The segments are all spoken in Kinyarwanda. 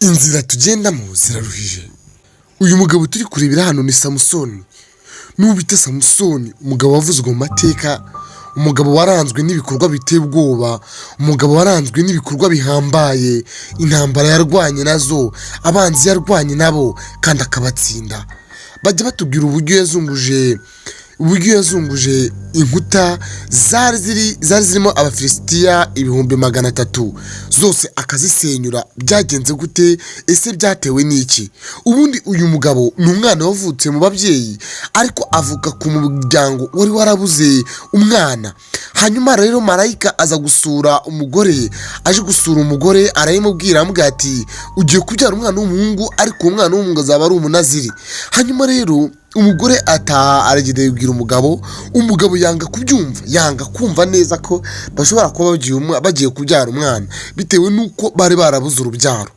Inzira tugendamo ziraruhije. Uyu mugabo turi kurebera hano ni Samusoni. N'ubita Samusoni, umugabo wavuzwe mu mateka, umugabo waranzwe n'ibikorwa biteye ubwoba, umugabo waranzwe n'ibikorwa bihambaye, intambara yarwanye nazo, abanzi yarwanye nabo kandi akabatsinda. Bajya batubwira uburyo yazunguje inkuta zari zirimo abafilisitiya 300,000 zose akazisenyura. Byagenze gute? Ese byatewe n'iki? Ubundi uyu mugabo ni umwana wavutse mu babyeyi, ariko avuka ku muryango wari warabuze umwana. Hanyuma rero marayika aza gusura umugore, aje gusura umugore arayimubwira, amubwira ati ugiye kubyara umwana w'umuhungu, ariko uwo mwana w'umuhungu azaba ari umunaziri. Hanyuma rero umugore ataha aragenda yibwira umugabo yanga kubyumva, yanga kumva neza ko bashobora kuba bagiye kubyara umwana, bitewe n'uko bari barabuze urubyaro.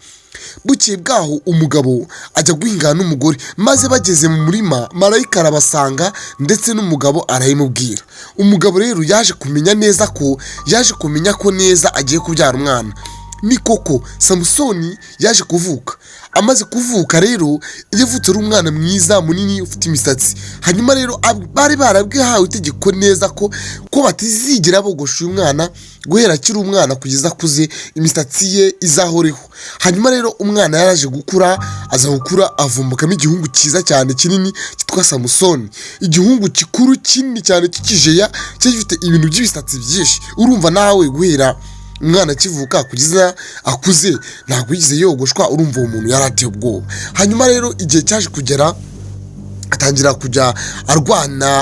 Bukeye bwaho umugabo ajya guhingana n'umugore, maze bageze mu murima marayika arabasanga ndetse n'umugabo arayimubwira. Umugabo rero yaje kumenya ko neza agiye kubyara umwana. Ni koko Samusoni yaje kuvuka. Amaze kuvuka rero yavutse ari umwana mwiza munini ufite imisatsi. Hanyuma rero bari barabwihawe itegeko neza ko batizigera bogosha uyu mwana guhera akiri umwana kugeza akuze, imisatsi ye izahoreho. Hanyuma rero umwana yaraje gukura, avumbukamo igihungu cyiza cyane kinini cyitwa Samusoni. Igihungu gikuru kinini cyane cy'ikijeya, gifite ibintu by'ibisatsi byinshi. Urumva nawe guhera umwana akivuka kugeza akuze ntabwo yigize yogoshwa, urumva uwo muntu yarateye ubwoba. Hanyuma rero igihe cyaje kugera, atangira kujya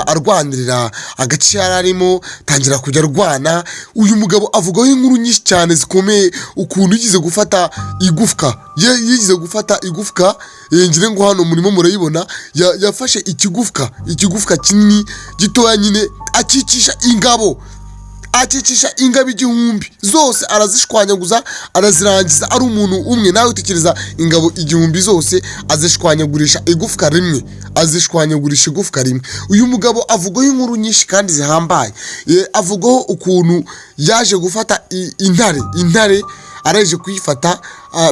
arwanirira agace yari arimo, atangira kujya arwana. Uyu mugabo avugaho inkuru nyinshi cyane zikomeye, ukuntu yigize gufata igufwa, ngira ngo hano murimo murayibona, yafashe ikigufwa kinini gitoya nyine, akicisha ingabo 1000 zose, arazishwanyaguza, arazirangiza ari umuntu umwe. Nawe utekereza ingabo 1000 zose azishwanyagurisha igufwa rimwe. Uyu mugabo avugaho inkuru nyinshi kandi zihambaye. Avugaho ukuntu yaje gufata intare araje kuyifata,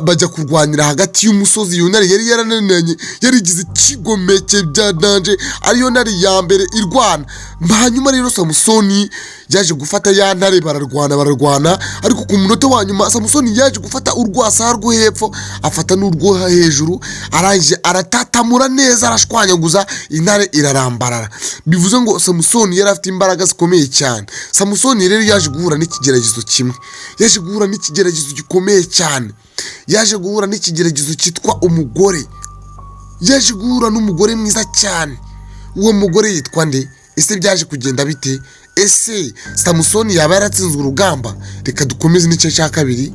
bajya kurwanira hagati y'umusozi. Iyo ntare yari yarananiranye, yarigize ikigomeke bya danje, ariyo ntare ya mbere irwana. Hanyuma rero Samusoni yaje gufata ya ntare, bararwana, ariko ku munota wa nyuma Samusoni yaje gufata urwasa rwo hepfo, afata n'urwo hejuru, araje aratatamura neza, arashwanyaguza, intare irarambarara. Bivuze ngo Samusoni yari afite imbaraga zikomeye cyane. Samusoni rero yaje guhura n'ikigeragezo kimwe, yaje guhura n'ikigeragezo gikomeye cyane. Yaje guhura n'ikigeragezo cyitwa umugore. Yaje guhura n'umugore mwiza cyane. Uwo mugore yitwa nde? Ese byaje kugenda bite? Ese Samusoni yaba yaratsinzwe urugamba? Reka dukomeze n'igice cya kabiri.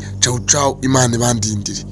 Ciao, Imana ibandindire.